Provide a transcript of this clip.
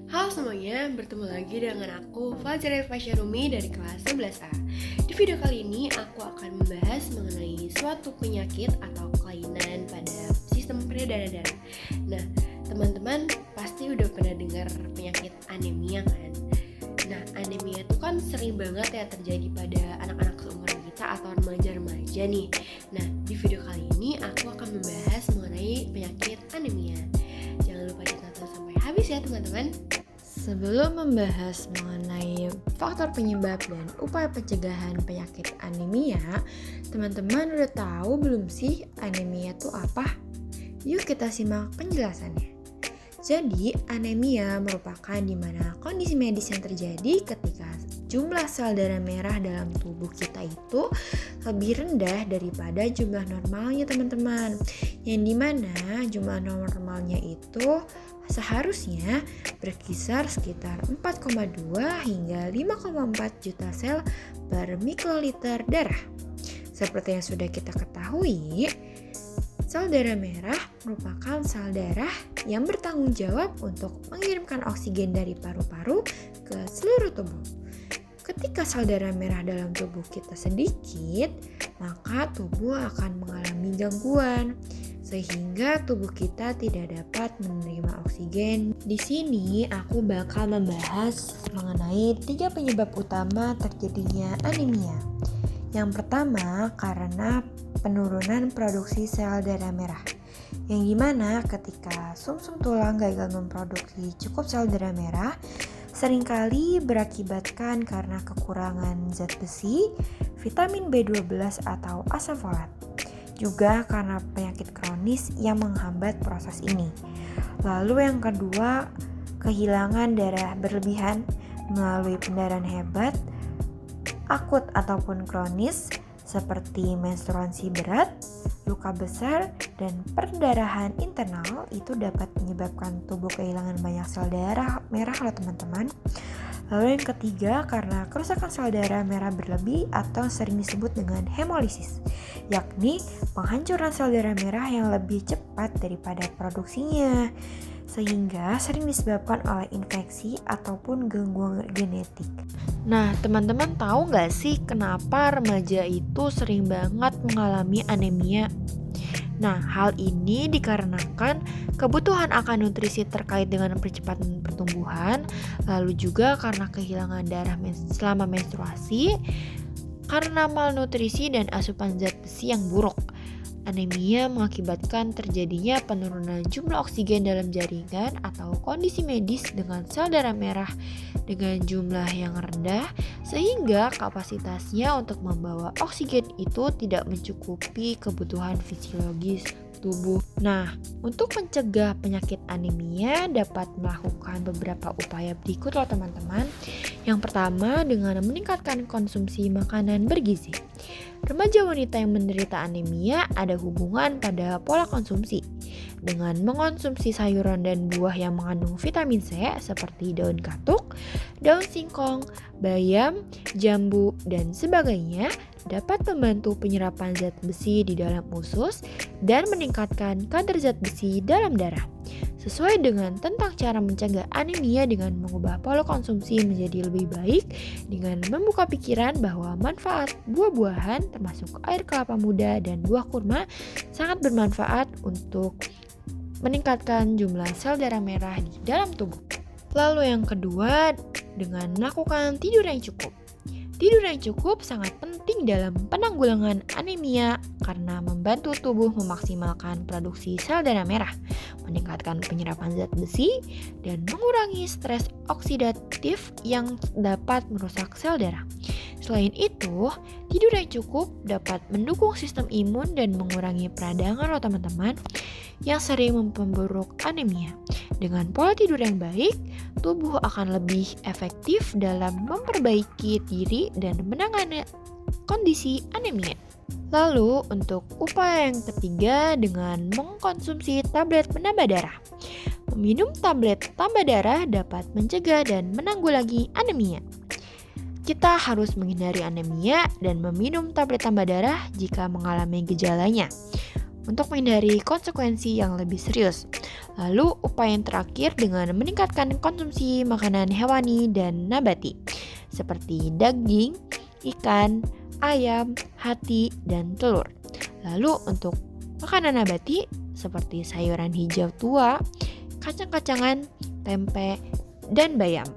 Halo semuanya, bertemu lagi dengan aku Fajra Fasyarumi dari kelas 11A. Di video kali ini aku akan membahas mengenai suatu penyakit atau kelainan pada sistem peredaran darah. Nah, teman-teman pasti udah pernah dengar penyakit anemia kan? Nah, anemia itu kan sering banget ya terjadi pada anak-anak seumuran kita atau remaja-remaja nih. Nah, di video kali ini aku akan membahas mengenai penyakit anemia. Jangan lupa ditonton sampai habis ya teman-teman. Sebelum membahas mengenai faktor penyebab dan upaya pencegahan penyakit anemia, teman-teman udah tahu belum sih anemia itu apa? Yuk kita simak penjelasannya. Jadi, anemia merupakan di mana kondisi medis yang terjadi ketika jumlah sel darah merah dalam tubuh kita itu lebih rendah daripada jumlah normalnya, teman-teman. Yang dimana jumlah normalnya itu seharusnya berkisar sekitar 4,2 hingga 5,4 juta sel per mikroliter darah. Seperti yang sudah kita ketahui, sel darah merah merupakan sel darah yang bertanggung jawab untuk mengirimkan oksigen dari paru-paru ke seluruh tubuh. Ketika sel darah merah dalam tubuh kita sedikit, maka tubuh akan mengalami gangguan sehingga tubuh kita tidak dapat menerima oksigen. Di sini aku bakal membahas mengenai 3 penyebab utama terjadinya anemia. Yang pertama, karena penurunan produksi sel darah merah, yang dimana ketika sumsum tulang gagal memproduksi cukup sel darah merah, seringkali berakibatkan karena kekurangan zat besi, vitamin B12 atau asam folat. Juga karena penyakit kronis yang menghambat proses ini. Lalu yang kedua, kehilangan darah berlebihan melalui pendarahan hebat, akut ataupun kronis, seperti menstruasi berat, luka besar, dan perdarahan internal itu dapat menyebabkan tubuh kehilangan banyak sel darah merah loh teman-teman. Lalu yang ketiga, karena kerusakan sel darah merah berlebih atau sering disebut dengan hemolisis, yakni penghancuran sel darah merah yang lebih cepat daripada produksinya, sehingga sering disebabkan oleh infeksi ataupun gangguan genetik. Nah, teman-teman tahu nggak sih kenapa remaja itu sering banget mengalami anemia? Nah, hal ini dikarenakan kebutuhan akan nutrisi terkait dengan percepatan pertumbuhan, lalu juga karena kehilangan darah selama menstruasi, karena malnutrisi dan asupan zat besi yang buruk. Anemia mengakibatkan terjadinya penurunan jumlah oksigen dalam jaringan atau kondisi medis dengan sel darah merah dengan jumlah yang rendah sehingga kapasitasnya untuk membawa oksigen itu tidak mencukupi kebutuhan fisiologis tubuh. Nah, untuk mencegah penyakit anemia dapat melakukan beberapa upaya berikut loh teman-teman. Yang pertama dengan meningkatkan konsumsi makanan bergizi. Remaja wanita yang menderita anemia ada hubungan pada pola konsumsi. Dengan mengonsumsi sayuran dan buah yang mengandung vitamin C seperti daun katuk, daun singkong, bayam, jambu, dan sebagainya dapat membantu penyerapan zat besi di dalam usus dan meningkatkan kadar zat besi dalam darah. Sesuai dengan tentang cara mencegah anemia dengan mengubah pola konsumsi menjadi lebih baik dengan membuka pikiran bahwa manfaat buah-buahan termasuk air kelapa muda dan buah kurma sangat bermanfaat untuk meningkatkan jumlah sel darah merah di dalam tubuh. Lalu yang kedua, dengan melakukan tidur yang cukup. Tidur yang cukup sangat penting dalam penanggulangan anemia karena membantu tubuh memaksimalkan produksi sel darah merah, meningkatkan penyerapan zat besi, dan mengurangi stres oksidatif yang dapat merusak sel darah. Selain itu, tidur yang cukup dapat mendukung sistem imun dan mengurangi peradangan loh teman-teman yang sering memperburuk anemia. Dengan pola tidur yang baik, tubuh akan lebih efektif dalam memperbaiki diri dan menangani kondisi anemia. Lalu untuk upaya yang ketiga dengan mengkonsumsi tablet penambah darah. Meminum tablet tambah darah dapat mencegah dan menanggulangi anemia. Kita harus menghindari anemia dan meminum tablet tambah darah jika mengalami gejalanya. untuk menghindari konsekuensi yang lebih serius. Lalu upaya yang terakhir dengan meningkatkan konsumsi makanan hewani dan nabati seperti daging, ikan, ayam, hati, dan telur. Lalu untuk makanan nabati seperti sayuran hijau tua, kacang-kacangan, tempe, dan bayam.